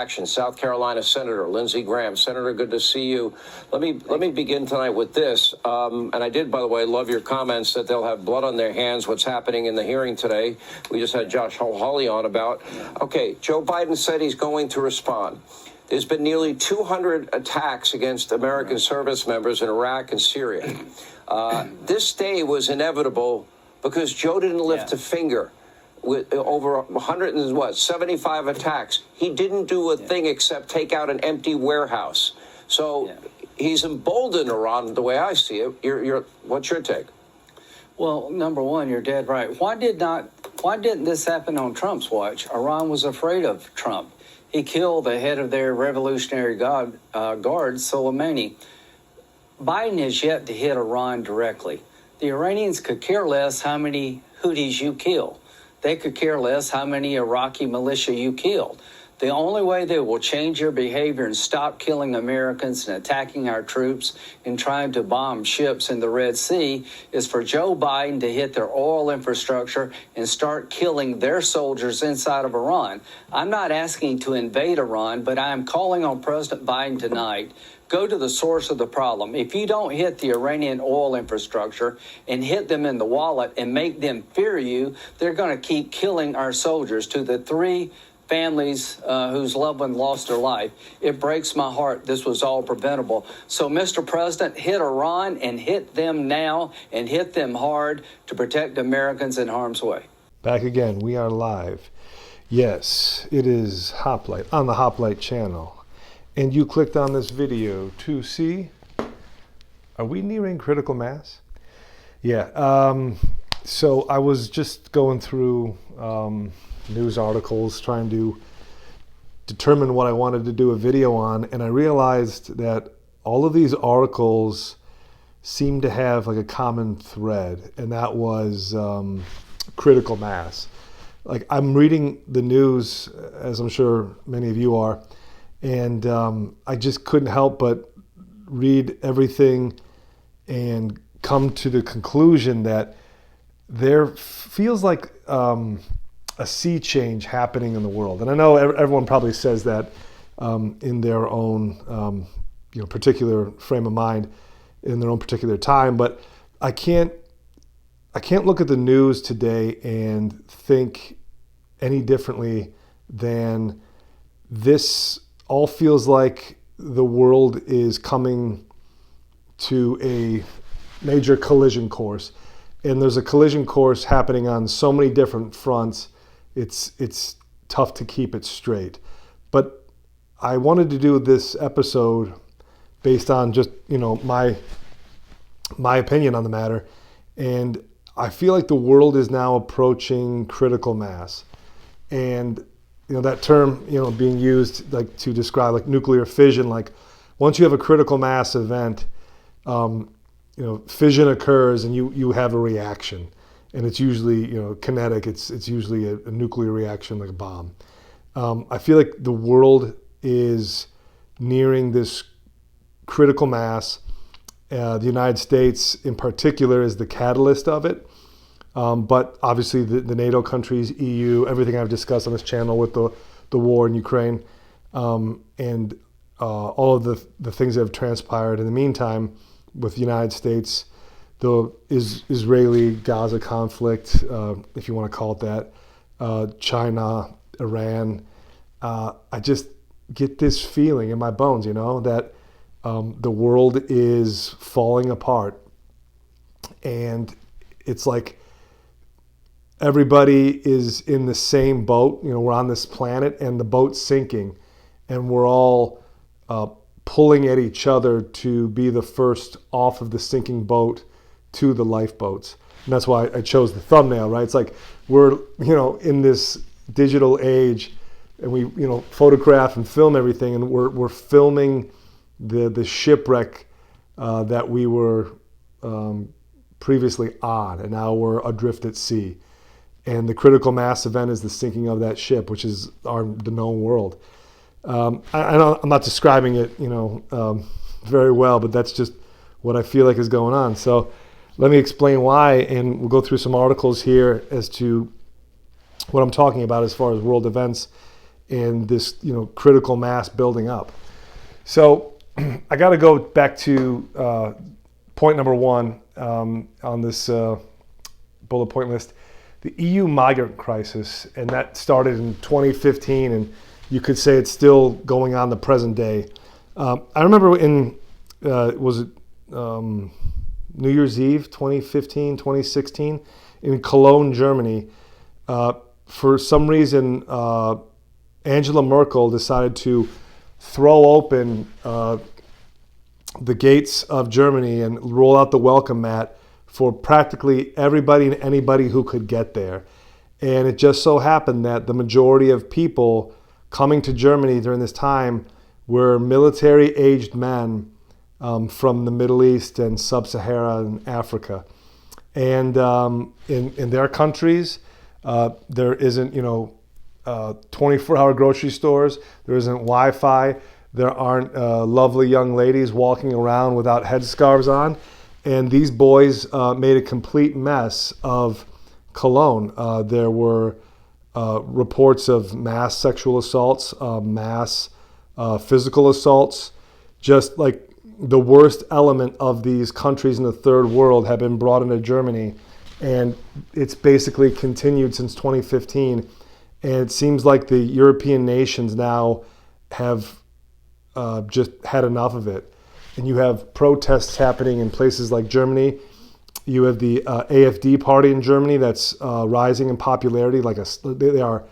Action. South Carolina Senator Lindsey Graham. Senator, good to see you. Let me begin tonight with this. And I did, by the way, love your comments that they'll have blood on their hands. What's happening in the hearing today? We just had Josh Hawley on about. Okay, Joe Biden said he's going to respond. There's been nearly 200 attacks against American service members in Iraq and Syria. This day was inevitable because Joe didn't lift a finger. With over 175 attacks, he didn't do a thing except take out an empty warehouse. So he's emboldened Iran the way I see it. What's your take? Well, number one, you're dead right. Why didn't this happen on Trump's watch? Iran was afraid of Trump. He killed the head of their Revolutionary Guard, Soleimani. Biden has yet to hit Iran directly. The Iranians could care less how many Houthis you kill. They could care less how many Iraqi militia you killed. The only way they will change your behavior and stop killing Americans and attacking our troops and trying to bomb ships in the Red Sea is for Joe Biden to hit their oil infrastructure and start killing their soldiers inside of Iran. I'm not asking to invade Iran, but I'm calling on President Biden tonight. Go to the source of the problem. If you don't hit the Iranian oil infrastructure and hit them in the wallet and make them fear you, they're going to keep killing our soldiers. To the three families whose loved one lost their life, it breaks my heart. This was all preventable. So, Mr. President, hit Iran and hit them now and hit them hard to protect Americans in harm's way. Back again. We are live. Yes, it is Hoplite on the Hoplite channel. And you clicked on this video to see, are we nearing critical mass? Yeah, so I was just going through news articles trying to determine what I wanted to do a video on, and I realized that all of these articles seem to have like a common thread, and that was critical mass. Like, I'm reading the news, as I'm sure many of you are, and I just couldn't help but read everything and come to the conclusion that there feels like a sea change happening in the world. And I know everyone probably says that in their own particular frame of mind, in their own particular time, but I can't look at the news today and think any differently than this. All feels like the world is coming to a major collision course, and there's a collision course happening on so many different fronts. It's tough to keep it straight. But I wanted to do this episode based on just my opinion on the matter, and I feel like the world is now approaching critical mass, and that term, being used like to describe like nuclear fission. Like, once you have a critical mass event, fission occurs and you have a reaction, and it's usually kinetic. It's usually a nuclear reaction, like a bomb. I feel like the world is nearing this critical mass. The United States, in particular, is the catalyst of it. But obviously the NATO countries, EU, everything I've discussed on this channel with the war in Ukraine, and all of the things that have transpired in the meantime with the United States, the Israeli Gaza conflict, if you want to call it that, China, Iran. I just get this feeling in my bones, that the world is falling apart, and it's like everybody is in the same boat. We're on this planet and the boat's sinking, and we're all pulling at each other to be the first off of the sinking boat to the lifeboats. And that's why I chose the thumbnail, right? It's like we're, in this digital age, and we, photograph and film everything, and we're filming the shipwreck that we were previously on, and now we're adrift at sea. And the critical mass event is the sinking of that ship, which is the known world. I'm not describing it, very well, but that's just what I feel like is going on. So let me explain why, and we'll go through some articles here as to what I'm talking about as far as world events and this, critical mass building up. So I got to go back to point number one on this bullet point list, the EU migrant crisis, and that started in 2015, and you could say it's still going on the present day. I remember in, New Year's Eve, 2015, 2016, in Cologne, Germany, for some reason, Angela Merkel decided to throw open the gates of Germany and roll out the welcome mat for practically everybody and anybody who could get there. And it just so happened that the majority of people coming to Germany during this time were military-aged men from the Middle East and Sub-Saharan Africa. And in their countries, there isn't, 24-hour grocery stores. There isn't Wi-Fi. There aren't lovely young ladies walking around without headscarves on. And these boys made a complete mess of Cologne. There were reports of mass sexual assaults, mass physical assaults. Just like the worst element of these countries in the third world have been brought into Germany. And it's basically continued since 2015. And it seems like the European nations now have just had enough of it. And you have protests happening in places like Germany. You have the AfD party in Germany that's rising in popularity. They are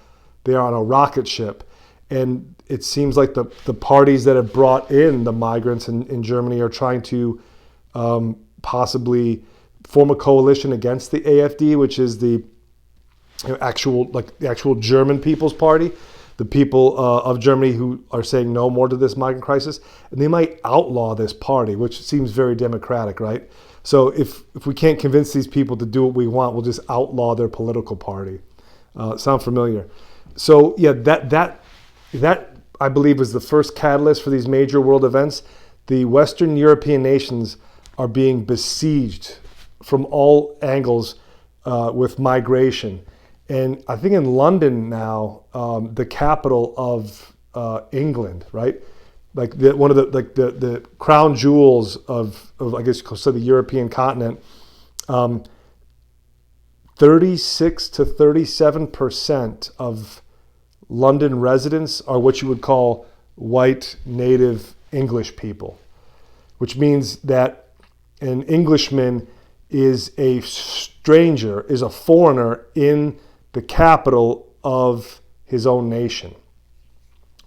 on a rocket ship. And it seems like the parties that have brought in the migrants in Germany are trying to possibly form a coalition against the AfD, which is the actual German People's Party, the people of Germany who are saying no more to this migrant crisis, and they might outlaw this party, which seems very democratic, right? So if we can't convince these people to do what we want, we'll just outlaw their political party. Sound familiar? So yeah, that I believe was the first catalyst for these major world events. The Western European nations are being besieged from all angles with migration. And I think in London now, the capital of England, right? Like one of the crown jewels of I guess so the European continent, 36 to 37% of London residents are what you would call white native English people, which means that an Englishman is a stranger, is a foreigner in the capital of his own nation,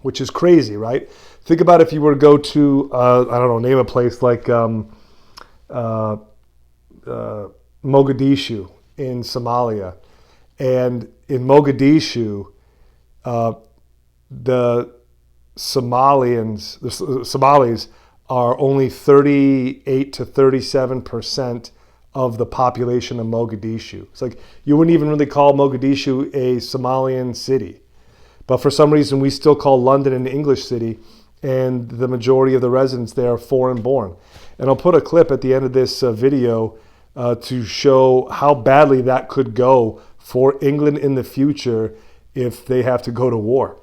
which is crazy, right? Think about if you were to go to, name a place like Mogadishu in Somalia. And in Mogadishu, the Somalis are only 38 to 37% of the population of Mogadishu. It's like you wouldn't even really call Mogadishu a Somalian city. But for some reason, we still call London an English city, and the majority of the residents there are foreign born. And I'll put a clip at the end of this video to show how badly that could go for England in the future if they have to go to war.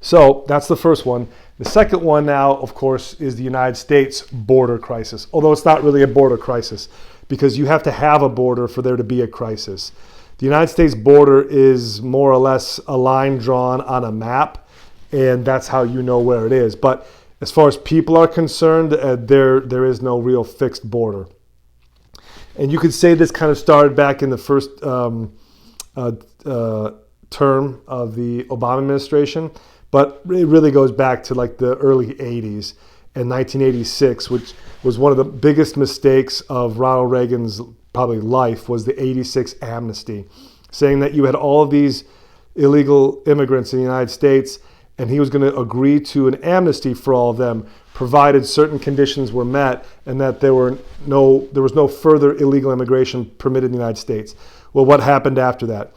So that's the first one. The second one now, of course, is the United States border crisis, although it's not really a border crisis because you have to have a border for there to be a crisis. The United States border is more or less a line drawn on a map, and that's how you know where it is. But as far as people are concerned, there is no real fixed border. And you could say this kind of started back in the first term of the Obama administration, but it really goes back to like the early 80s and 1986, which was one of the biggest mistakes of Ronald Reagan's probably life, was the 86 amnesty, saying that you had all of these illegal immigrants in the United States and he was going to agree to an amnesty for all of them, provided certain conditions were met and that there was no further illegal immigration permitted in the United States. Well, what happened after that?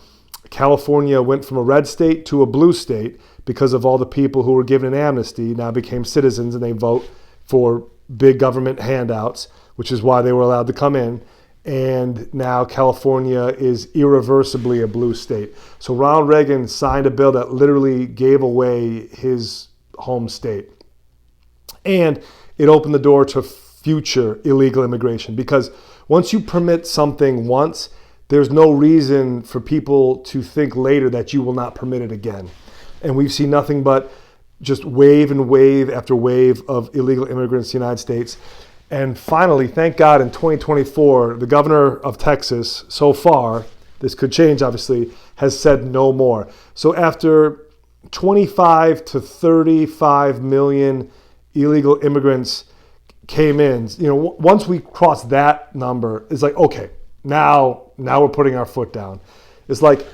California went from a red state to a blue state because of all the people who were given an amnesty now became citizens and they vote for big government handouts, which is why they were allowed to come in. and now California is irreversibly a blue state. So Ronald Reagan signed a bill that literally gave away his home state. And it opened the door to future illegal immigration, because once you permit something once, there's no reason for people to think later that you will not permit it again. And we've seen nothing but just wave and wave after wave of illegal immigrants in the United States. And finally, thank God, in 2024, the governor of Texas, so far, this could change obviously, has said no more. So after 25 to 35 million illegal immigrants came in, once we cross that number, it's like, okay, now we're putting our foot down. It's like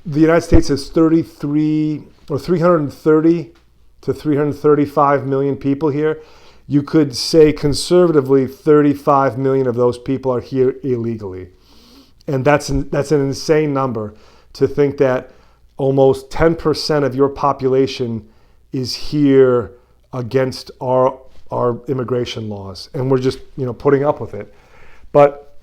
the United States has 330 to 335 million people here. You could say conservatively 35 million of those people are here illegally. And that's an insane number, to think that almost 10% of your population is here against our immigration laws. And we're just, putting up with it. But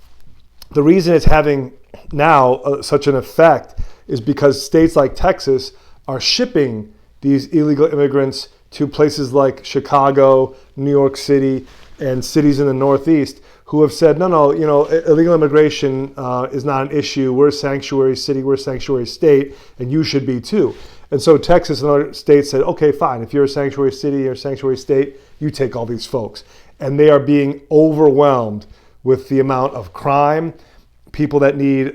the reason it's having now such an effect is because states like Texas are shipping these illegal immigrants to places like Chicago, New York City, and cities in the Northeast, who have said, no, illegal immigration is not an issue. We're a sanctuary city, we're a sanctuary state, and you should be too. And so Texas and other states said, okay, fine, if you're a sanctuary city or a sanctuary state, you take all these folks. And they are being overwhelmed with the amount of crime, people that need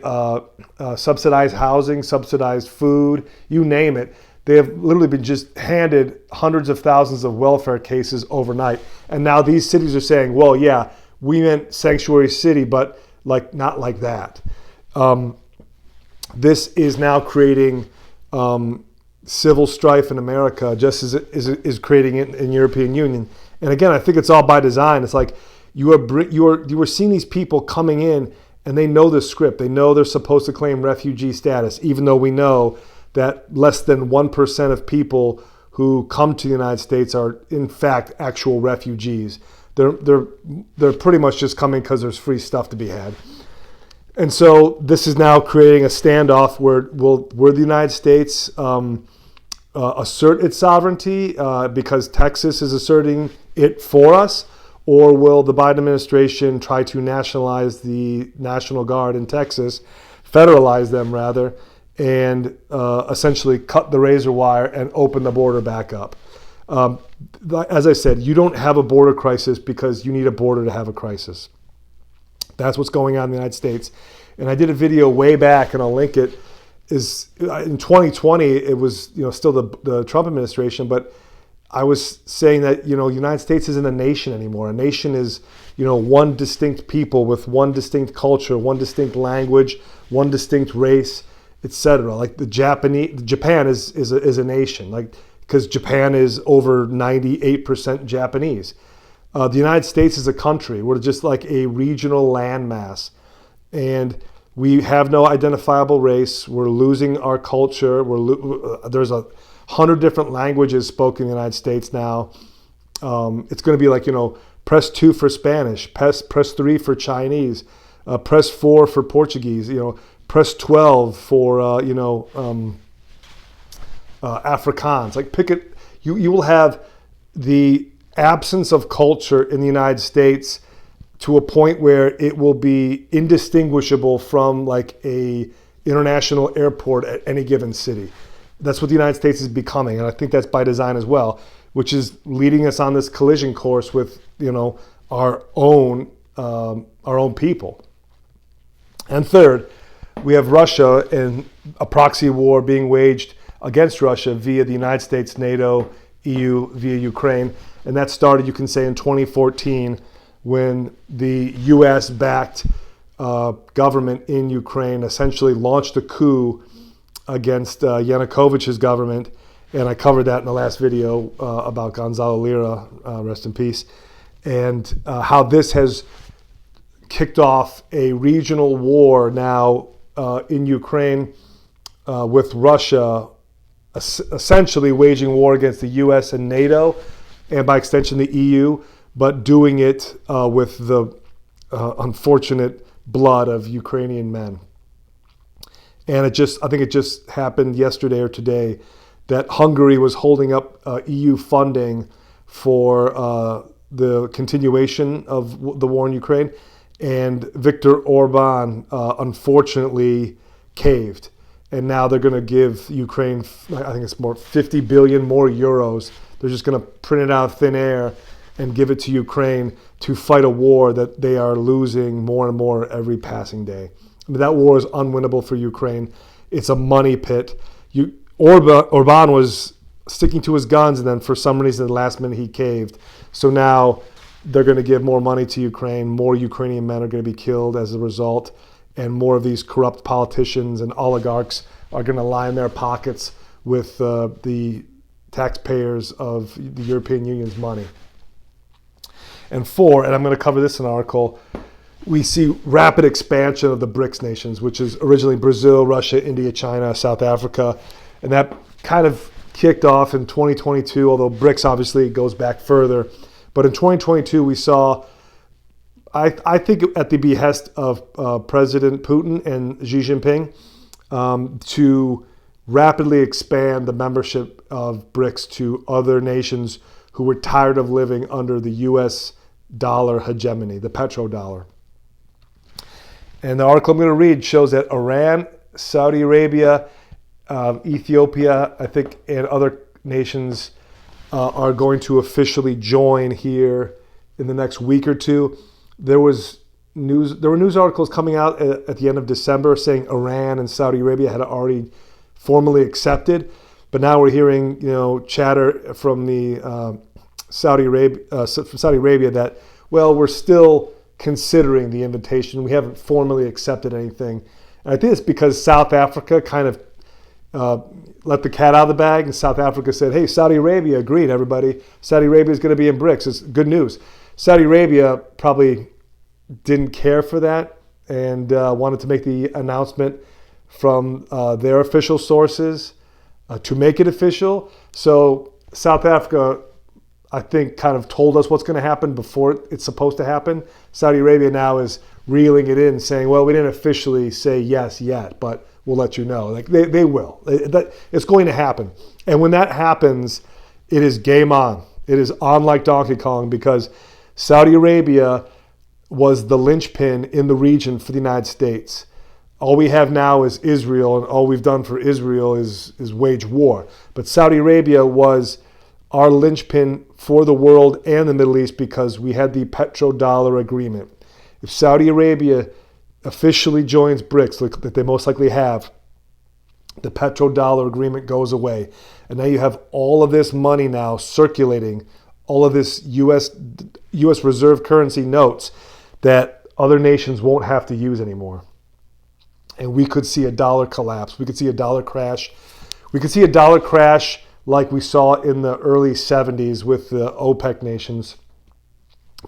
subsidized housing, subsidized food, you name it. They have literally been just handed hundreds of thousands of welfare cases overnight. And now these cities are saying, well, yeah, we meant sanctuary city, but not like that. This is now creating civil strife in America, just as it is creating it in European Union. And again, I think it's all by design. It's like you are seeing these people coming in, and they know the script. They know they're supposed to claim refugee status, even though we know that less than 1% of people who come to the United States are in fact actual refugees. They're pretty much just coming because there's free stuff to be had. And so this is now creating a standoff where will the United States assert its sovereignty because Texas is asserting it for us, or will the Biden administration try to nationalize the National Guard in Texas, federalize them rather, and essentially cut the razor wire and open the border back up. As I said, you don't have a border crisis because you need a border to have a crisis. That's what's going on in the United States. And I did a video way back, and I'll link it. Is in 2020, it was still the Trump administration, but I was saying that the United States isn't a nation anymore. A nation is one distinct people with one distinct culture, one distinct language, one distinct race, etc. Like Japan is a nation, because Japan is over 98% Japanese. The United States is a country. We're just like a regional landmass, and we have no identifiable race. We're losing our culture. There's 100 different languages spoken in the United States now. It's going to be like press 2 for Spanish, press 3 for Chinese, press 4 for Portuguese. Press 12 for Afrikaans. Pick it. You will have the absence of culture in the United States to a point where it will be indistinguishable from a international airport at any given city. That's what the United States is becoming, and I think that's by design as well, which is leading us on this collision course with our own people. And third, we have Russia and a proxy war being waged against Russia via the United States, NATO, EU, via Ukraine. And that started, you can say, in 2014 when the US-backed government in Ukraine essentially launched a coup against Yanukovych's government. And I covered that in the last video about Gonzalo Lira, rest in peace, and how this has kicked off a regional war now in Ukraine with Russia essentially waging war against the US and NATO, and by extension the EU, but doing it with the unfortunate blood of Ukrainian men. And I think it just happened yesterday or today that Hungary was holding up EU funding for the continuation of the war in Ukraine. And Viktor Orban, unfortunately, caved. And now they're going to give Ukraine, I think it's more 50 billion more euros. They're just going to print it out of thin air and give it to Ukraine to fight a war that they are losing more and more every passing day. I mean, that war is unwinnable for Ukraine. It's a money pit. Orban was sticking to his guns, and then for some reason, at the last minute, he caved. So now they're going to give more money to Ukraine. More Ukrainian men are going to be killed as a result, and more of these corrupt politicians and oligarchs are going to line their pockets with the taxpayers of the European Union's money. And four, and I'm going to cover this in an article, we see rapid expansion of the BRICS nations, which is originally Brazil, Russia, India, China, South Africa. And that kind of kicked off in 2022, although BRICS obviously goes back further. But in 2022, we saw, I think at the behest of President Putin and Xi Jinping, to rapidly expand the membership of BRICS to other nations who were tired of living under the U.S. dollar hegemony, the petrodollar. And the article I'm going to read shows that Iran, Saudi Arabia, Ethiopia, I think, and other nations are going to officially join here in the next week or two. There were news articles coming out at the end of December saying Iran and Saudi Arabia had already formally accepted, but now we're hearing chatter from the Saudi Arabia that, well, we're still considering the invitation. We haven't formally accepted anything. And I think it's because South Africa kind of let the cat out of the bag, and South Africa said, hey, Saudi Arabia agreed, everybody. Saudi Arabia is going to be in BRICS. It's good news. Saudi Arabia probably didn't care for that and wanted to make the announcement from their official sources to make it official. So South Africa, I think, kind of told us what's going to happen before it's supposed to happen. Saudi Arabia now is reeling it in, saying, well, we didn't officially say yes yet, but we'll let you know. Like they will. It's going to happen. And when that happens, it is game on. It is on like Donkey Kong, because Saudi Arabia was the linchpin in the region for the United States. All we have now is Israel, and all we've done for Israel is wage war. But Saudi Arabia was our linchpin for the world and the Middle East because we had the petrodollar agreement. If Saudi Arabia officially joins BRICS, that they most likely have, the petrodollar agreement goes away. And now you have all of this money now circulating, all of this U.S. reserve currency notes that other nations won't have to use anymore. And we could see a dollar collapse. We could see a dollar crash. We could see a dollar crash like we saw in the early 70s with the OPEC nations.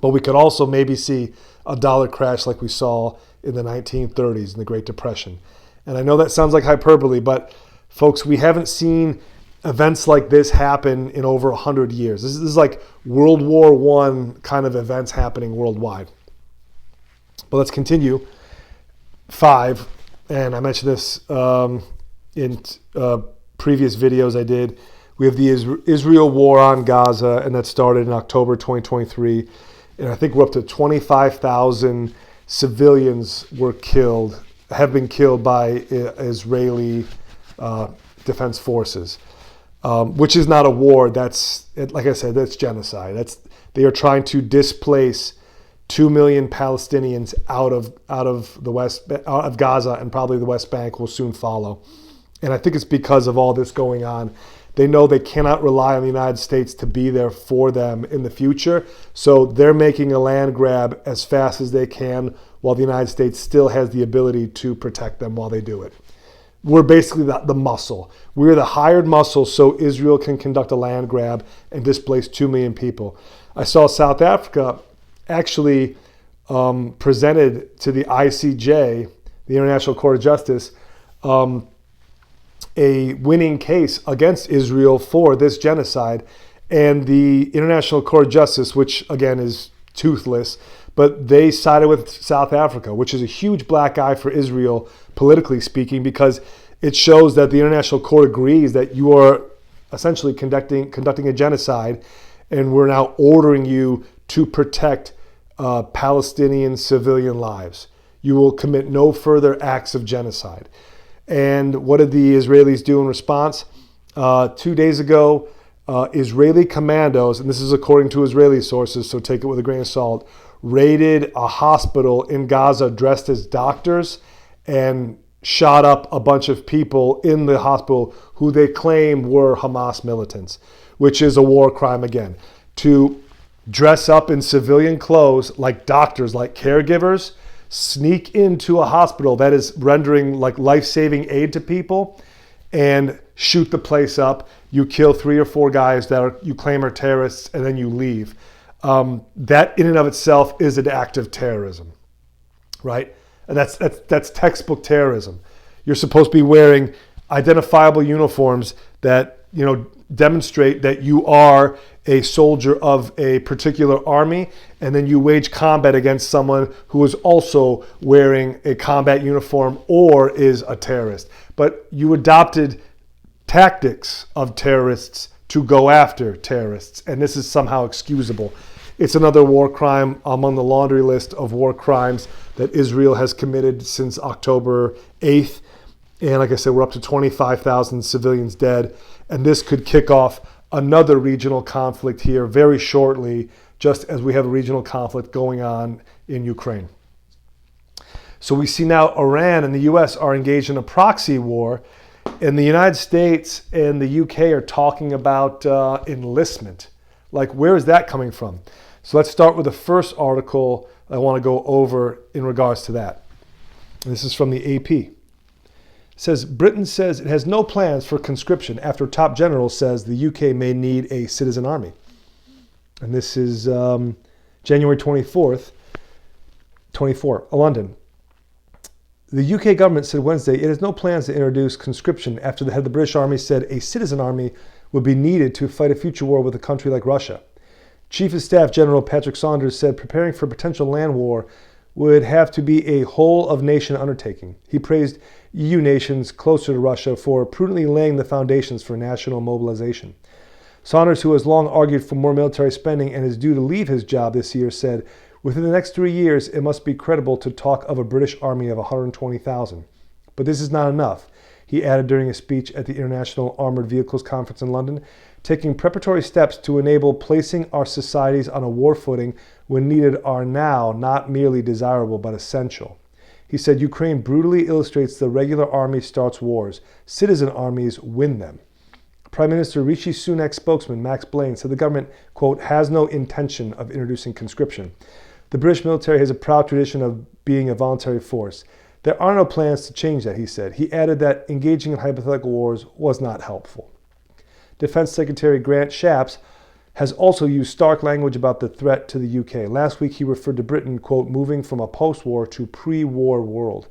But we could also maybe see a dollar crash like we saw in the 1930s in the Great Depression. And I know that sounds like hyperbole, but folks, we haven't seen events like this happen in over 100 years. This is like World War I kind of events happening worldwide. But let's continue. 5, and I mentioned this in previous videos I did. We have the Israel war on Gaza, and that started in October 2023. And I think we're up to 25,000 civilians have been killed by Israeli defense forces, which is not a war. That's, like I said, that's genocide. They are trying to displace 2 million Palestinians out of Gaza, and probably the West Bank will soon follow. And I think it's because of all this going on. They know they cannot rely on the United States to be there for them in the future. So they're making a land grab as fast as they can, while the United States still has the ability to protect them while they do it. We're basically the muscle. We're the hired muscle so Israel can conduct a land grab and displace 2 million people. I saw South Africa actually presented to the ICJ, the International Court of Justice, a winning case against Israel for this genocide. And the International Court of Justice, which again is toothless, but they sided with South Africa, which is a huge black eye for Israel, politically speaking, because it shows that the International Court agrees that you are essentially conducting a genocide, and we're now ordering you to protect Palestinian civilian lives. You will commit no further acts of genocide. And what did the Israelis do in response? 2 days ago, Israeli commandos, and this is according to Israeli sources, so take it with a grain of salt, raided a hospital in Gaza dressed as doctors and shot up a bunch of people in the hospital who they claim were Hamas militants, which is a war crime again. To dress up in civilian clothes like doctors, like caregivers, sneak into a hospital that is rendering like life-saving aid to people and shoot the place up. You kill 3 or 4 guys that you claim are terrorists, and then you leave. That in and of itself is an act of terrorism, right? And that's textbook terrorism. You're supposed to be wearing identifiable uniforms that, you know, demonstrate that you are a soldier of a particular army, and then you wage combat against someone who is also wearing a combat uniform or is a terrorist. But you adopted tactics of terrorists to go after terrorists, and this is somehow excusable. It's another war crime among the laundry list of war crimes that Israel has committed since October 8th. And like I said, we're up to 25,000 civilians dead. And this could kick off another regional conflict here very shortly, just as we have a regional conflict going on in Ukraine. So we see now Iran and the U.S. are engaged in a proxy war. And the United States and the UK are talking about enlistment. Like, where is that coming from? So let's start with the first article I want to go over in regards to that. This is from the AP. It says, Britain says it has no plans for conscription after top general says the UK may need a citizen army. And this is January 24, London. The UK government said Wednesday it has no plans to introduce conscription after the head of the British Army said a citizen army would be needed to fight a future war with a country like Russia. Chief of Staff General Patrick Saunders said preparing for a potential land war would have to be a whole-of-nation undertaking. He praised EU nations closer to Russia for prudently laying the foundations for national mobilization. Saunders, who has long argued for more military spending and is due to leave his job this year, said, within the next 3 years, it must be credible to talk of a British army of 120,000. But this is not enough, he added during a speech at the International Armored Vehicles Conference in London, taking preparatory steps to enable placing our societies on a war footing when needed are now not merely desirable but essential. He said Ukraine brutally illustrates the regular army starts wars. Citizen armies win them. Prime Minister Rishi Sunak's spokesman, Max Blaine, said the government, quote, has no intention of introducing conscription. The British military has a proud tradition of being a voluntary force. There are no plans to change that, he said. He added that engaging in hypothetical wars was not helpful. Defense Secretary Grant Shapps has also used stark language about the threat to the UK. Last week, he referred to Britain, quote, moving from a post-war to pre-war world.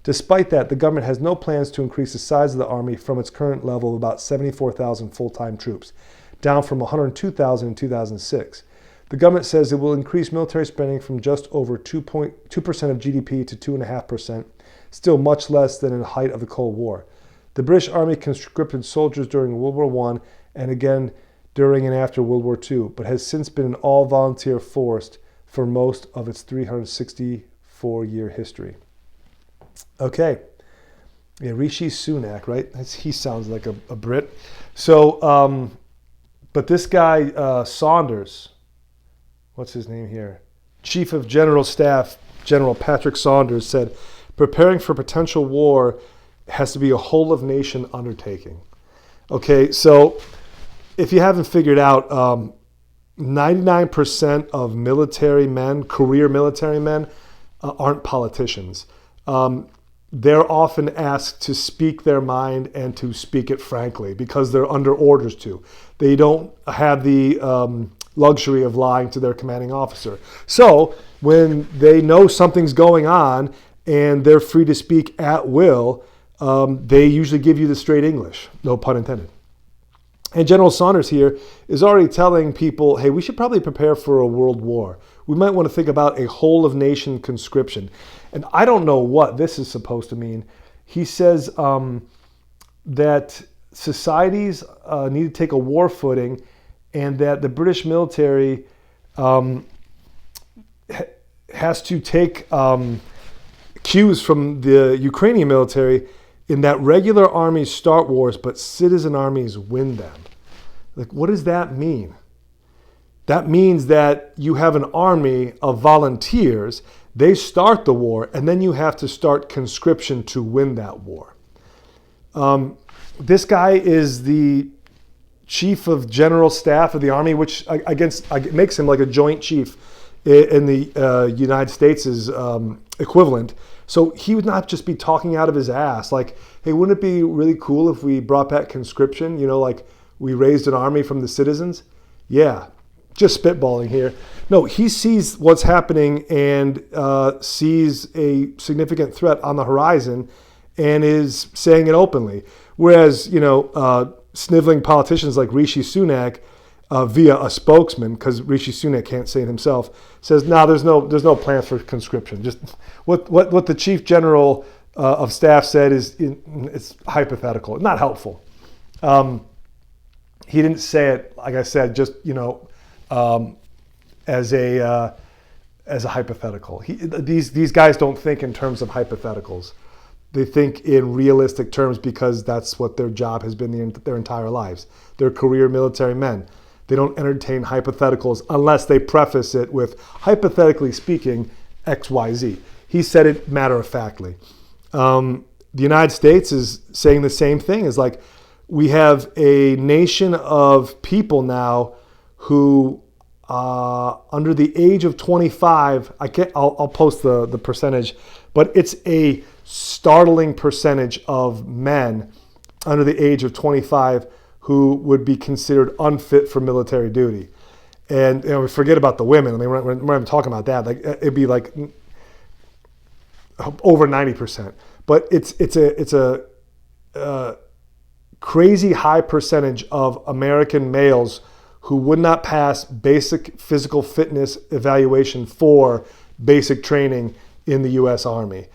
Despite that, the government has no plans to increase the size of the army from its current level of about 74,000 full-time troops, down from 102,000 in 2006. The government says it will increase military spending from just over 2% of GDP to 2.5%, still much less than in the height of the Cold War. The British Army conscripted soldiers during World War I and again during and after World War II, but has since been an all-volunteer force for most of its 364-year history. Okay. Yeah, Rishi Sunak, right? He sounds like a Brit. So, but this guy, Saunders, what's his name here? Chief of General Staff, General Patrick Saunders, said, preparing for potential war has to be a whole-of-nation undertaking. Okay, so if you haven't figured out, 99% of military men, career military men, aren't politicians. They're often asked to speak their mind and to speak it frankly because they're under orders to. They don't have the luxury of lying to their commanding officer. So when they know something's going on and they're free to speak at will, they usually give you the straight English, no pun intended. And General Saunders here is already telling people, hey, we should probably prepare for a world war. We might want to think about a whole of nation conscription. And I don't know what this is supposed to mean. He says that societies need to take a war footing, and that the British military has to take cues from the Ukrainian military in that regular armies start wars, but citizen armies win them. Like, what does that mean? That means that you have an army of volunteers, they start the war, and then you have to start conscription to win that war. This guy is the chief of general staff of the army, which makes him like a joint chief in the United States' equivalent. So he would not just be talking out of his ass like, hey, wouldn't it be really cool if we brought back conscription? You know, like we raised an army from the citizens? Yeah, just spitballing here. No, he sees what's happening and sees a significant threat on the horizon and is saying it openly. Whereas, sniveling politicians like Rishi Sunak, via a spokesman, because Rishi Sunak can't say it himself, says, no, there's no plan for conscription. Just what the chief general of staff said it's hypothetical, not helpful. He didn't say it, like I said, just as a hypothetical. These guys don't think in terms of hypotheticals. They think in realistic terms because that's what their job has been their entire lives. They're career military men. They don't entertain hypotheticals unless they preface it with, hypothetically speaking, X, Y, Z. He said it matter-of-factly. The United States is saying the same thing. It's like we have a nation of people now who, under the age of 25, I'll post the percentage, but it's a startling percentage of men under the age of 25 who would be considered unfit for military duty. And we forget about the women. I mean, we're not even talking about that. Like it'd be like over 90%. But it's a crazy high percentage of American males who would not pass basic physical fitness evaluation for basic training in the U.S. Army.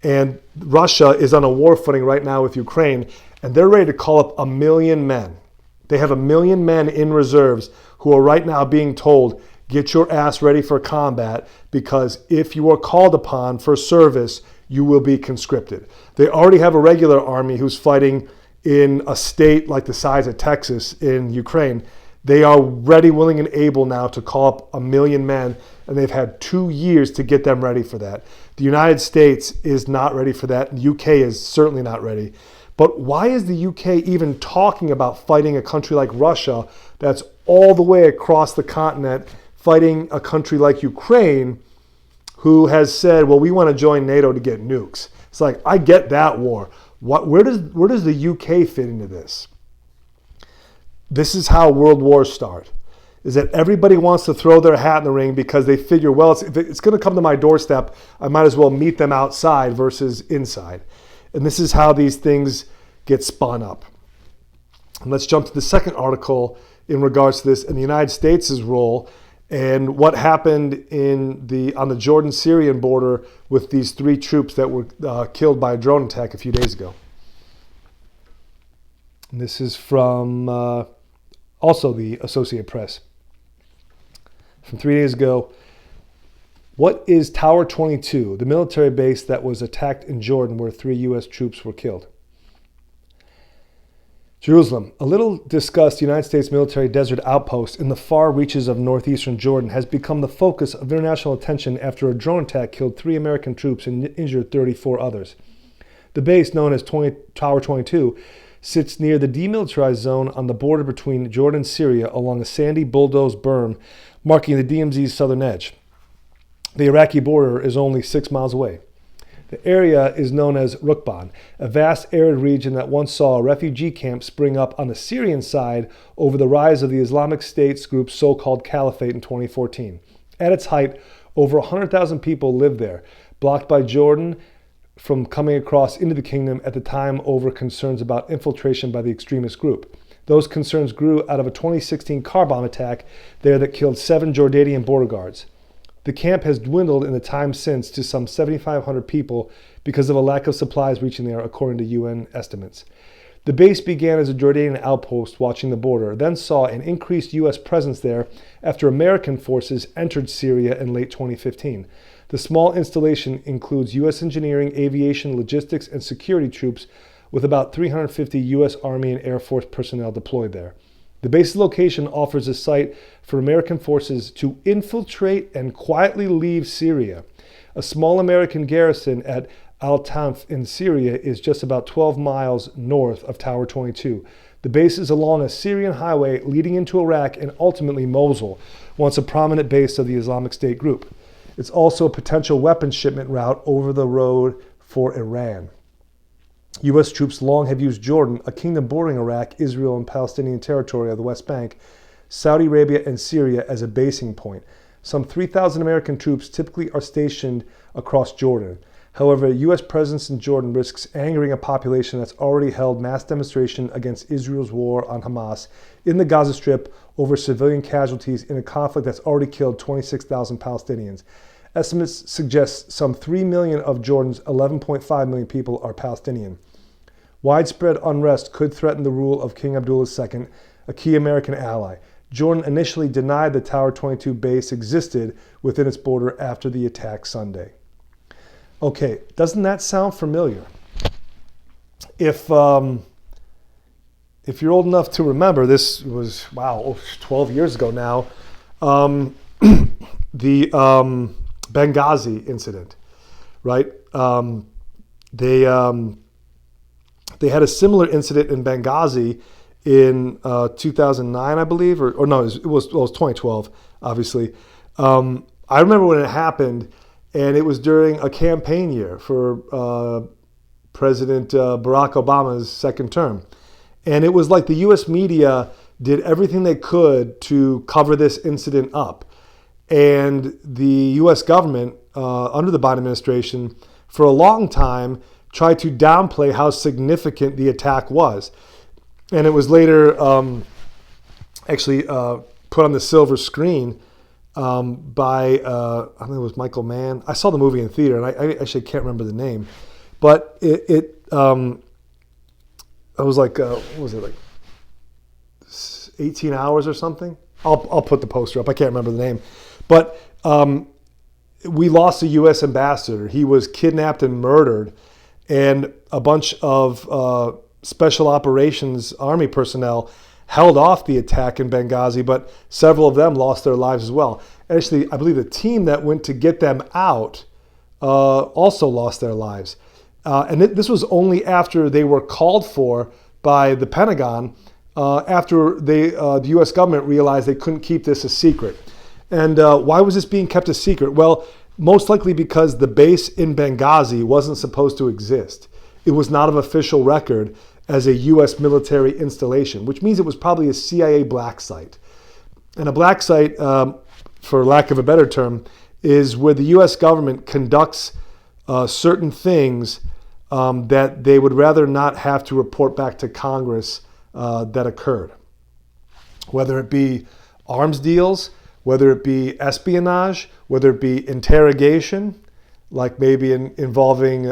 And Russia is on a war footing right now with Ukraine, and they're ready to call up 1 million men. They have 1 million men in reserves who are right now being told, get your ass ready for combat, because if you are called upon for service, you will be conscripted. They already have a regular army who's fighting in a state like the size of Texas in Ukraine. They are ready, willing, and able now to call up 1 million men, and they've had 2 years to get them ready for that. The United States is not ready for that. The UK is certainly not ready. But why is the UK even talking about fighting a country like Russia that's all the way across the continent, fighting a country like Ukraine who has said, well, we want to join NATO to get nukes? It's like, I get that war. Where does the UK fit into this? This is how world wars start, is that everybody wants to throw their hat in the ring because they figure, well, if it's going to come to my doorstep, I might as well meet them outside versus inside. And this is how these things get spun up. And let's jump to the second article in regards to this and the United States' role and what happened on the Jordan-Syrian border with these 3 troops that were killed by a drone attack a few days ago. And this is from also the Associated Press. From 3 days ago, what is Tower 22, the military base that was attacked in Jordan where 3 U.S. troops were killed? Jerusalem, a little discussed United States military desert outpost in the far reaches of northeastern Jordan, has become the focus of international attention after a drone attack killed 3 American troops and injured 34 others. The base, known as Tower 22, sits near the demilitarized zone on the border between Jordan and Syria along a sandy bulldozed berm marking the DMZ's southern edge. The Iraqi border is only 6 miles away. The area is known as Rukban, a vast arid region that once saw a refugee camp spring up on the Syrian side over the rise of the Islamic State's group's so-called caliphate in 2014. At its height, over 100,000 people lived there, blocked by Jordan from coming across into the kingdom at the time over concerns about infiltration by the extremist group. Those concerns grew out of a 2016 car bomb attack there that killed 7 Jordanian border guards. The camp has dwindled in the time since to some 7,500 people because of a lack of supplies reaching there, according to UN estimates. The base began as a Jordanian outpost watching the border, then saw an increased U.S. presence there after American forces entered Syria in late 2015. The small installation includes U.S. engineering, aviation, logistics, and security troops with about 350 U.S. Army and Air Force personnel deployed there. The base's location offers a site for American forces to infiltrate and quietly leave Syria. A small American garrison at Al-Tanf in Syria is just about 12 miles north of Tower 22. The base is along a Syrian highway leading into Iraq and ultimately Mosul, once a prominent base of the Islamic State group. It's also a potential weapons shipment route over the road for Iran. U.S. troops long have used Jordan, a kingdom bordering Iraq, Israel, and Palestinian territory of the West Bank, Saudi Arabia, and Syria as a basing point. Some 3,000 American troops typically are stationed across Jordan. However, a U.S. presence in Jordan risks angering a population that's already held mass demonstration against Israel's war on Hamas in the Gaza Strip over civilian casualties in a conflict that's already killed 26,000 Palestinians. Estimates suggest some 3 million of Jordan's 11.5 million people are Palestinian. Widespread unrest could threaten the rule of King Abdullah II, a key American ally. Jordan initially denied the Tower 22 base existed within its border after the attack Sunday. Okay, doesn't that sound familiar? If you're old enough to remember, this was, 12 years ago now, the Benghazi incident, right? They had a similar incident in Benghazi in 2009, I believe, or no, it was 2012, obviously. I remember when it happened, and it was during a campaign year for President Barack Obama's second term. And it was like the U.S. media did everything they could to cover this incident up. And the U.S. government, under the Biden administration, for a long time, tried to downplay how significant the attack was. And it was later put on the silver screen by, I think it was Michael Mann. I saw the movie in theater, and I actually can't remember the name. But it was like, what was it, like 18 hours or something? I'll put the poster up. I can't remember the name. But we lost a U.S. ambassador. He was kidnapped and murdered. And a bunch of special operations Army personnel held off the attack in Benghazi, but several of them lost their lives as well. Actually, I believe the team that went to get them out also lost their lives. And this was only after they were called for by the Pentagon, after the U.S. government realized they couldn't keep this a secret. And why was this being kept a secret? Well, most likely because the base in Benghazi wasn't supposed to exist. It was not of official record as a U.S. military installation, which means it was probably a CIA black site. And a black site, for lack of a better term, is where the U.S. government conducts certain things that they would rather not have to report back to Congress that occurred. Whether it be arms deals, whether it be espionage, whether it be interrogation, like maybe involving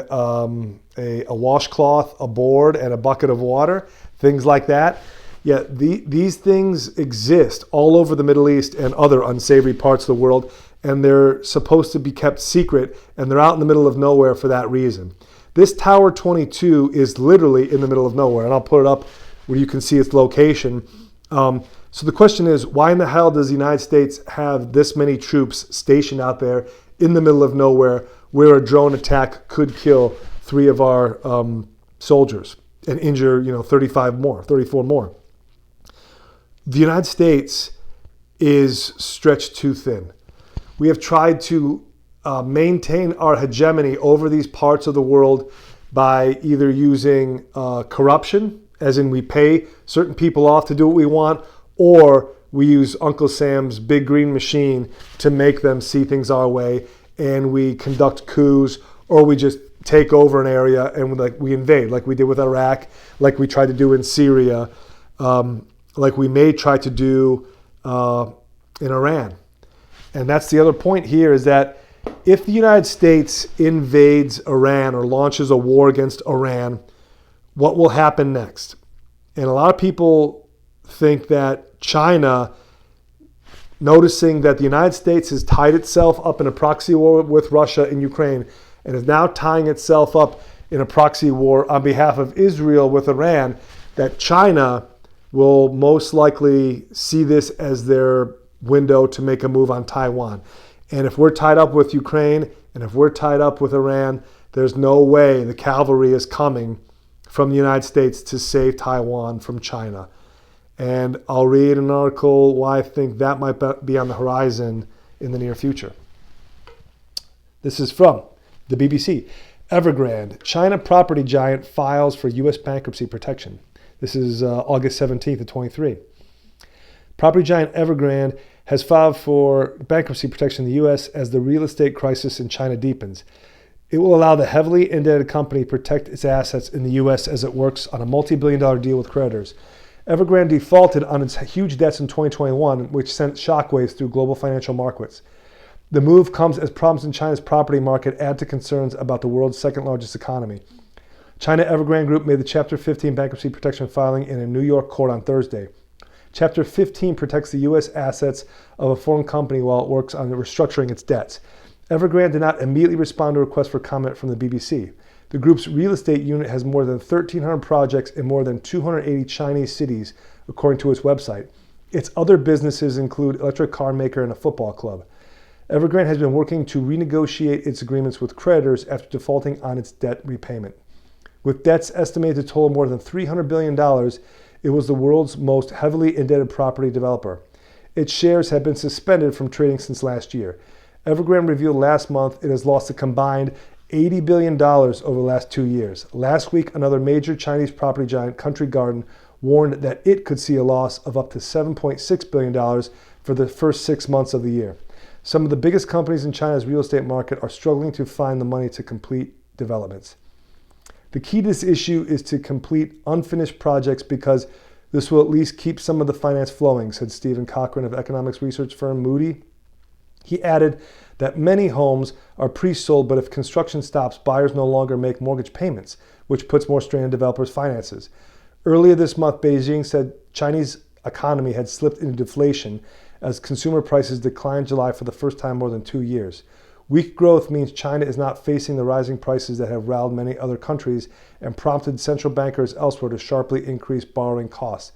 a washcloth, a board, and a bucket of water, things like that. Yeah, these things exist all over the Middle East and other unsavory parts of the world, and they're supposed to be kept secret, and they're out in the middle of nowhere for that reason. This Tower 22 is literally in the middle of nowhere, and I'll put it up where you can see its location. So the question is, why in the hell does the United States have this many troops stationed out there in the middle of nowhere where a drone attack could kill 3 of our soldiers and injure 34 more? The United States is stretched too thin. We have tried to maintain our hegemony over these parts of the world by either using corruption, as in we pay certain people off to do what we want, or we use Uncle Sam's big green machine to make them see things our way, and we conduct coups, or we just take over an area and we invade, like we did with Iraq, like we tried to do in Syria. like we may try to do in Iran. And that's the other point here, is that if the United States invades Iran or launches a war against Iran, what will happen next? And a lot of people think that China, noticing that the United States has tied itself up in a proxy war with Russia in Ukraine and is now tying itself up in a proxy war on behalf of Israel with Iran, that China will most likely see this as their window to make a move on Taiwan. And if we're tied up with Ukraine and if we're tied up with Iran, there's no way the cavalry is coming from the United States to save Taiwan from China. And I'll read an article why I think that might be on the horizon in the near future. This is from the BBC. Evergrande, China property giant files for U.S. bankruptcy protection. This is August 17th of 23. Property giant Evergrande has filed for bankruptcy protection in the U.S. as the real estate crisis in China deepens. It will allow the heavily indebted company protect its assets in the U.S. as it works on a multi-billion-dollar deal with creditors. Evergrande defaulted on its huge debts in 2021, which sent shockwaves through global financial markets. The move comes as problems in China's property market add to concerns about the world's second-largest economy. China Evergrande Group made the Chapter 15 bankruptcy protection filing in a New York court on Thursday. Chapter 15 protects the U.S. assets of a foreign company while it works on restructuring its debts. Evergrande did not immediately respond to a request for comment from the BBC. The group's real estate unit has more than 1,300 projects in more than 280 Chinese cities, according to its website. Its other businesses include electric car maker and a football club. Evergrande has been working to renegotiate its agreements with creditors after defaulting on its debt repayment. With debts estimated to total more than $300 billion, it was the world's most heavily indebted property developer. Its shares have been suspended from trading since last year. Evergrande revealed last month it has lost a combined $80 billion over the last 2 years. Last week, another major Chinese property giant, Country Garden, warned that it could see a loss of up to $7.6 billion for the first 6 months of the year. Some of the biggest companies in China's real estate market are struggling to find the money to complete developments. The key to this issue is to complete unfinished projects because this will at least keep some of the finance flowing, said Stephen Cochran of economics research firm Moody. He added that many homes are pre-sold, but if construction stops, buyers no longer make mortgage payments, which puts more strain on developers' finances. Earlier this month, Beijing said Chinese economy had slipped into deflation as consumer prices declined in July for the first time in more than 2 years. Weak growth means China is not facing the rising prices that have riled many other countries and prompted central bankers elsewhere to sharply increase borrowing costs.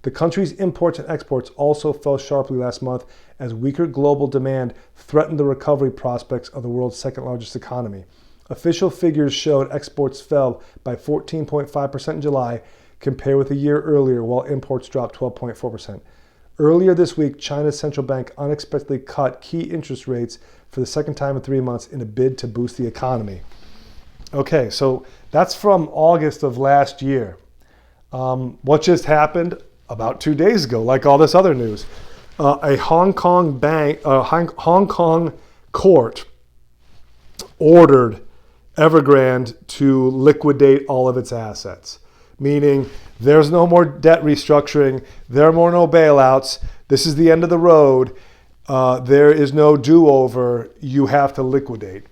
The country's imports and exports also fell sharply last month as weaker global demand threatened the recovery prospects of the world's second-largest economy. Official figures showed exports fell by 14.5% in July compared with a year earlier, while imports dropped 12.4%. Earlier this week, China's central bank unexpectedly cut key interest rates for the second time in 3 months in a bid to boost the economy. Okay, so that's from August of last year. What just happened about 2 days ago, like all this other news? A Hong Kong court ordered Evergrande to liquidate all of its assets, meaning there's no more debt restructuring, there are no bailouts, this is the end of the road, there is no do-over, you have to liquidate.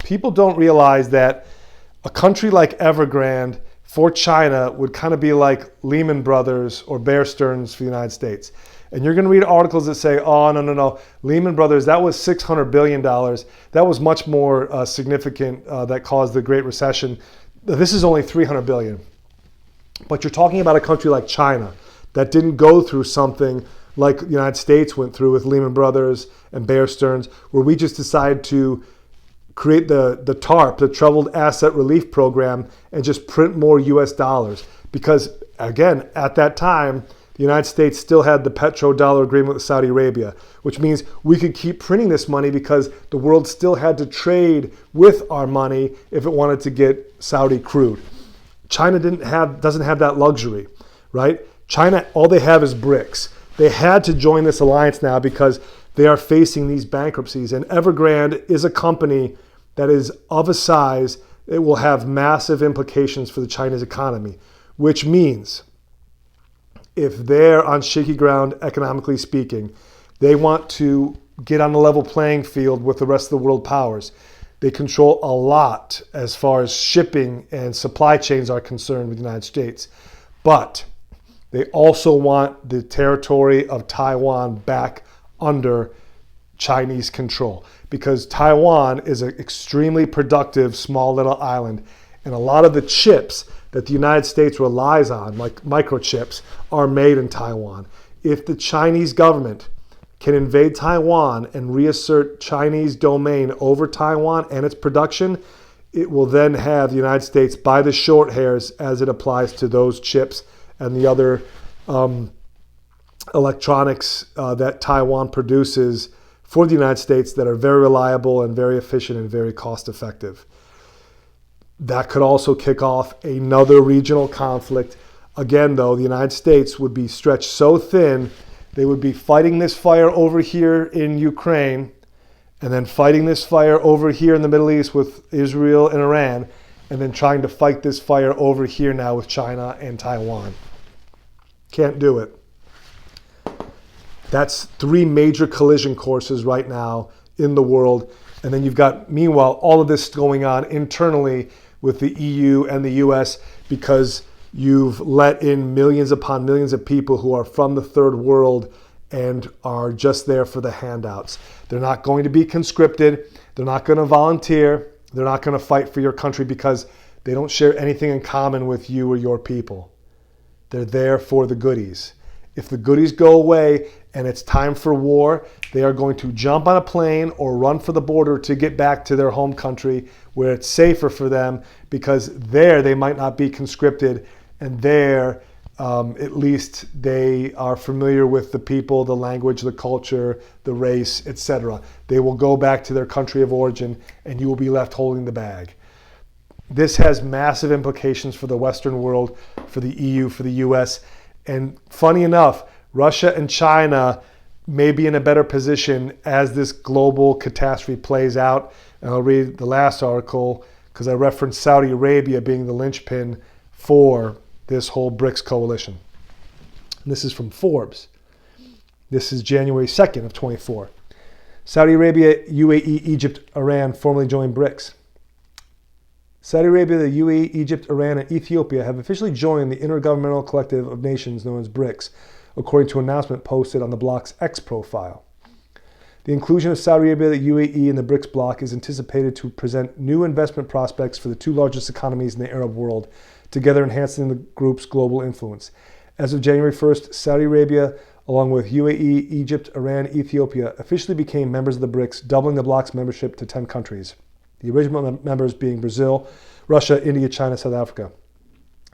People don't realize that a country like Evergrande for China would kind of be like Lehman Brothers or Bear Stearns for the United States. And you're going to read articles that say, oh, no, Lehman Brothers, that was $600 billion. That was much more significant that caused the Great Recession. This is only $300 billion. But you're talking about a country like China that didn't go through something like the United States went through with Lehman Brothers and Bear Stearns, where we just decided to create the TARP, the Troubled Asset Relief Program, and just print more US dollars. Because, again, at that time, the United States still had the petrodollar agreement with Saudi Arabia, which means we could keep printing this money because the world still had to trade with our money if it wanted to get Saudi crude. China doesn't have that luxury, right? China, all they have is BRICS. They had to join this alliance now because they are facing these bankruptcies. And Evergrande is a company that is of a size, it will have massive implications for the Chinese economy, which means if they're on shaky ground, economically speaking, they want to get on a level playing field with the rest of the world powers. They control a lot as far as shipping and supply chains are concerned with the United States. But they also want the territory of Taiwan back under Chinese control, because Taiwan is an extremely productive small little island, and a lot of the chips that the United States relies on, like microchips, are made in Taiwan. If the Chinese government can invade Taiwan and reassert Chinese domain over Taiwan and its production, it will then have the United States by the short hairs as it applies to those chips and the other electronics that Taiwan produces for the United States that are very reliable and very efficient and very cost effective. That could also kick off another regional conflict. Again, though, the United States would be stretched so thin, they would be fighting this fire over here in Ukraine and then fighting this fire over here in the Middle East with Israel and Iran, and then trying to fight this fire over here now with China and Taiwan. Can't do it. That's 3 major collision courses right now in the world. And then you've got, meanwhile, all of this going on internally with the EU and the US, because you've let in millions upon millions of people who are from the third world and are just there for the handouts. They're not going to be conscripted. They're not going to volunteer. They're not going to fight for your country because they don't share anything in common with you or your people. They're there for the goodies. If the goodies go away and it's time for war, they are going to jump on a plane or run for the border to get back to their home country where it's safer for them, because there they might not be conscripted, and there at least they are familiar with the people, the language, the culture, the race, etc. They will go back to their country of origin and you will be left holding the bag. This has massive implications for the Western world, for the EU, for the US. And funny enough, Russia and China may be in a better position as this global catastrophe plays out. And I'll read the last article because I referenced Saudi Arabia being the linchpin for this whole BRICS coalition. And this is from Forbes. This is January 2nd of 24. Saudi Arabia, UAE, Egypt, Iran formally joined BRICS. Saudi Arabia, the UAE, Egypt, Iran, and Ethiopia have officially joined the Intergovernmental Collective of Nations known as BRICS, according to an announcement posted on the bloc's X profile. The inclusion of Saudi Arabia, the UAE, in the BRICS bloc is anticipated to present new investment prospects for the 2 largest economies in the Arab world, together enhancing the group's global influence. As of January 1st, Saudi Arabia, along with UAE, Egypt, Iran, Ethiopia, officially became members of the BRICS, doubling the bloc's membership to 10 countries. The original members being Brazil, Russia, India, China, South Africa.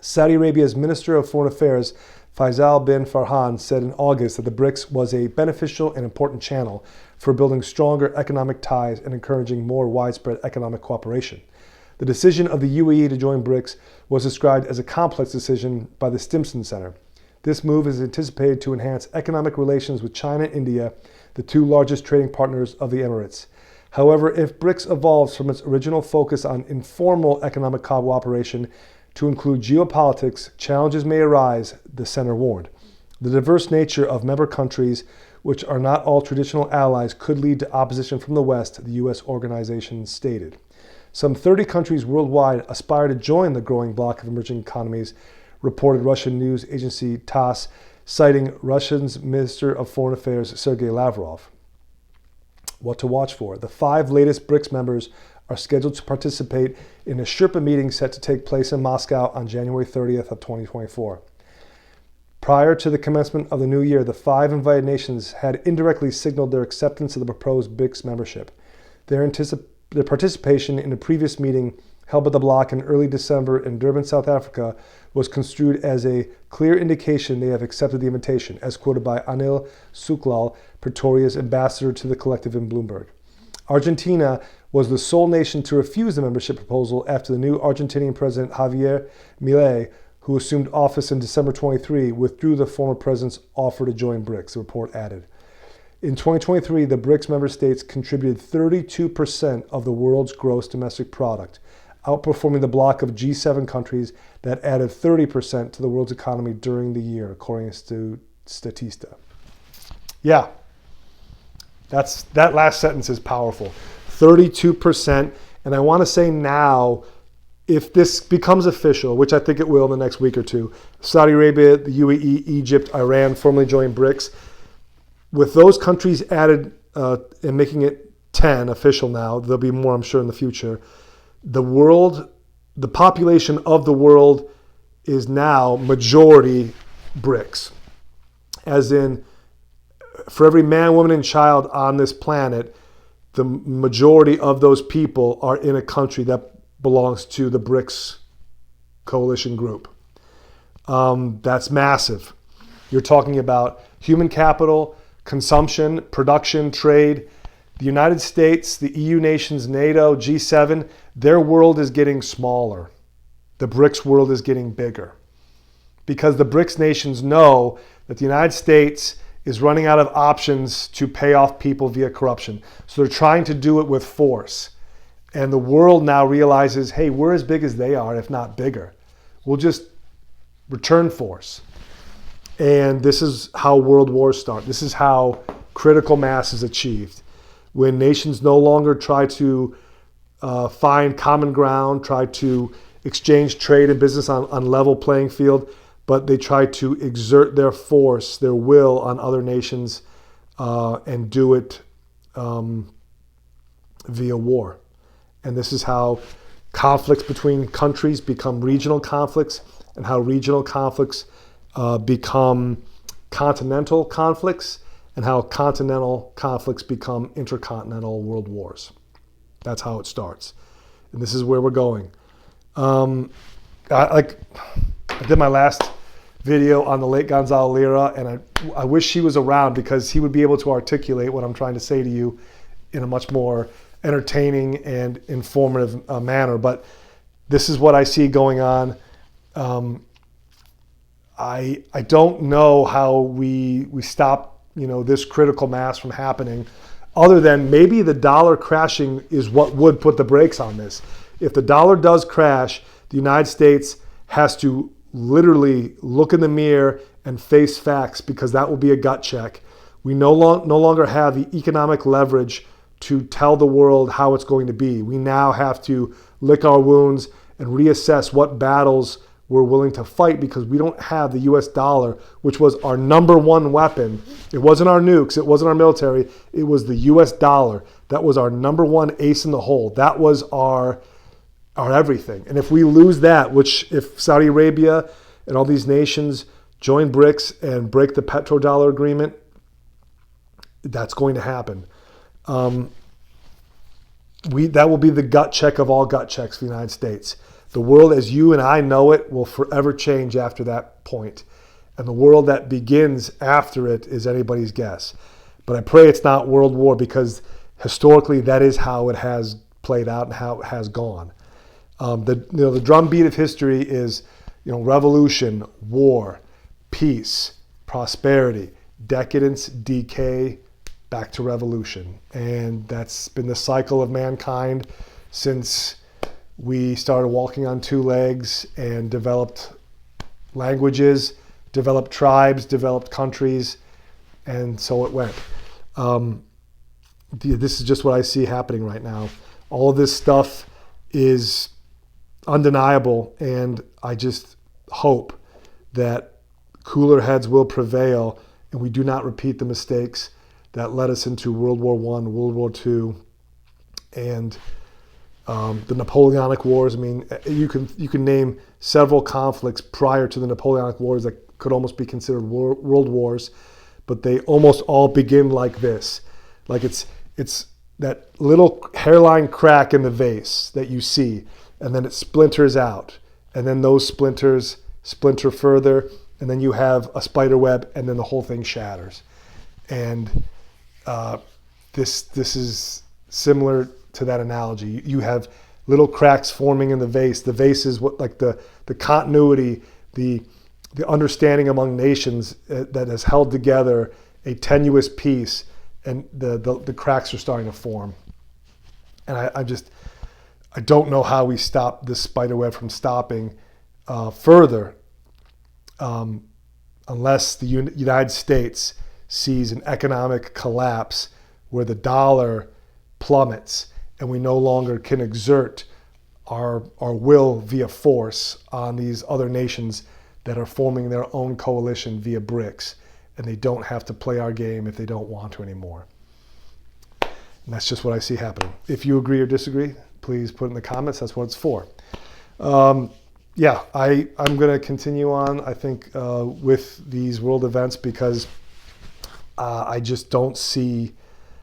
Saudi Arabia's Minister of Foreign Affairs, Faisal bin Farhan, said in August that the BRICS was a beneficial and important channel for building stronger economic ties and encouraging more widespread economic cooperation. The decision of the UAE to join BRICS was described as a complex decision by the Stimson Center. This move is anticipated to enhance economic relations with China and India, the 2 largest trading partners of the Emirates. However, if BRICS evolves from its original focus on informal economic cooperation to include geopolitics, challenges may arise, the center warned. The diverse nature of member countries, which are not all traditional allies, could lead to opposition from the West, the U.S. organization stated. Some 30 countries worldwide aspire to join the growing bloc of emerging economies, reported Russian news agency TASS, citing Russia's Minister of Foreign Affairs, Sergei Lavrov. What to watch for? The 5 latest BRICS members are scheduled to participate in a Sherpa meeting set to take place in Moscow on January 30th of 2024. Prior to the commencement of the new year, the 5 invited nations had indirectly signaled their acceptance of the proposed BRICS membership. Their participation in a previous meeting held by the bloc in early December in Durban, South Africa, was construed as a clear indication they have accepted the invitation, as quoted by Anil Suklal, Pretoria's ambassador to the collective in Bloomberg. Argentina was the sole nation to refuse the membership proposal after the new Argentinian president Javier Milei, who assumed office in December 23, withdrew the former president's offer to join BRICS, the report added. In 2023, the BRICS member states contributed 32% of the world's gross domestic product, outperforming the block of G7 countries that added 30% to the world's economy during the year, according to Statista. Yeah, that last sentence is powerful. 32%. And I want to say now, if this becomes official, which I think it will in the next week or two, Saudi Arabia, the UAE, Egypt, Iran formally joined BRICS. With those countries added and making it 10 official now, there'll be more, I'm sure, in the future. The population of the world is now majority BRICS. As in, for every man, woman, and child on this planet, the majority of those people are in a country that belongs to the BRICS coalition group. That's massive. You're talking about human capital, consumption, production, trade. The United States, the EU nations, NATO, G7, their world is getting smaller. The BRICS world is getting bigger. Because the BRICS nations know that the United States is running out of options to pay off people via corruption. So they're trying to do it with force. And the world now realizes, hey, we're as big as they are, if not bigger. We'll just return force. And this is how world wars start. This is how critical mass is achieved. When nations no longer try to find common ground, try to exchange trade and business on level playing field, but they try to exert their force, their will on other nations and do it via war. And this is how conflicts between countries become regional conflicts, and how regional conflicts become continental conflicts, and how continental conflicts become intercontinental world wars. That's how it starts. And this is where we're going. I did my last video on the late Gonzalo Lira, and I wish he was around, because he would be able to articulate what I'm trying to say to you in a much more entertaining and informative manner. But this is what I see going on. I don't know how we stop this critical mass from happening, other than maybe the dollar crashing is what would put the brakes on this. If the dollar does crash, the United States has to literally look in the mirror and face facts, because that will be a gut check. We no longer have the economic leverage to tell the world how it's going to be. We now have to lick our wounds and reassess what battles we're willing to fight, because we don't have the US dollar, which was our number one weapon. It wasn't our nukes, it wasn't our military, it was the US dollar. That was our number one ace in the hole. That was our everything. And if we lose that, which if Saudi Arabia and all these nations join BRICS and break the petrodollar agreement, that's going to happen. That will be the gut check of all gut checks for the United States. The world as you and I know it will forever change after that point. And the world that begins after it is anybody's guess. But I pray it's not world war, because historically that is how it has played out and how it has gone. The drumbeat of history is revolution, war, peace, prosperity, decadence, decay, back to revolution. And that's been the cycle of mankind since we started walking on two legs and developed languages, developed tribes, developed countries, and so it went. This is just what I see happening right now. All of this stuff is undeniable, and I just hope that cooler heads will prevail and we do not repeat the mistakes that led us into World War I, World War II, and the Napoleonic Wars. I mean, you can name several conflicts prior to the Napoleonic Wars that could almost be considered world wars, but they almost all begin like this. Like it's that little hairline crack in the vase that you see, and then it splinters out, and then those splinters splinter further, and then you have a spider web, and then the whole thing shatters. And this is similar to that analogy. You have little cracks forming in the vase. The vase is what, like the continuity, the understanding among nations that has held together a tenuous piece, and the cracks are starting to form. And I I don't know how we stop this spider web from stopping further unless the United States sees an economic collapse where the dollar plummets and we no longer can exert our will via force on these other nations that are forming their own coalition via BRICS, and they don't have to play our game if they don't want to anymore. And that's just what I see happening. If you agree or disagree, please put it in the comments. That's what it's for. Yeah, I'm going to continue on, I think, with these world events because I just don't see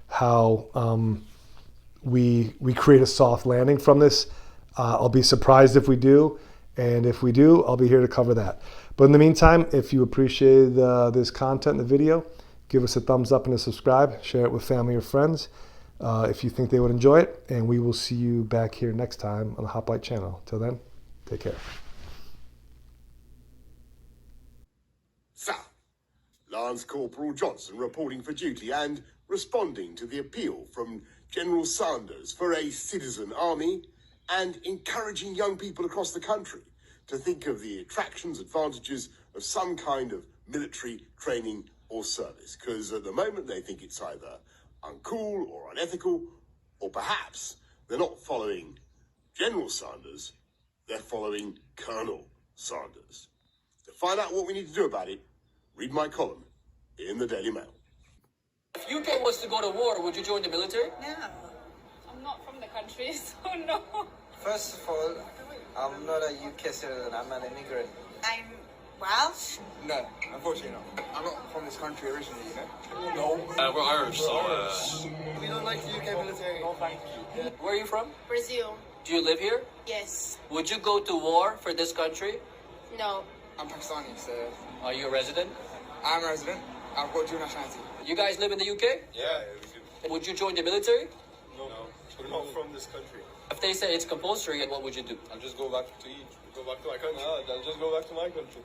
how we create a soft landing from this. I'll be surprised if we do. And if we do, I'll be here to cover that. But in the meantime, if you appreciated this content in the video, give us a thumbs up and a subscribe. Share it with family or friends if you think they would enjoy it. And we will see you back here next time on the Hoplite channel. Till then, take care. So, Lance Corporal Johnson reporting for duty and responding to the appeal from General Sanders for a citizen army and encouraging young people across the country to think of the attractions, advantages of some kind of military training or service. Because at the moment they think it's either uncool or unethical, or perhaps they're not following General Sanders, they're following Colonel Sanders. To find out what we need to do about it, read my column in the Daily Mail. If UK was to go to war, would you join the military? No, I'm not from the country, so no. First of all, I'm not a UK citizen, I'm an immigrant. I'm Welsh. No, unfortunately not. I'm not from this country originally, you know? No. We're Irish, so We don't like the UK military. No, thank you. Yeah. Where are you from? Brazil. Do you live here? Yes. Would you go to war for this country? No. I'm Pakistani, so Are you a resident? I'm a resident. I've got dual nationality. You guys live in the UK? yeah, Would you join the military? no, we're not from this country. If they say it's compulsory, what would you do? I'll just go back to Egypt. Go back to my country. No, I'll just go back to my country.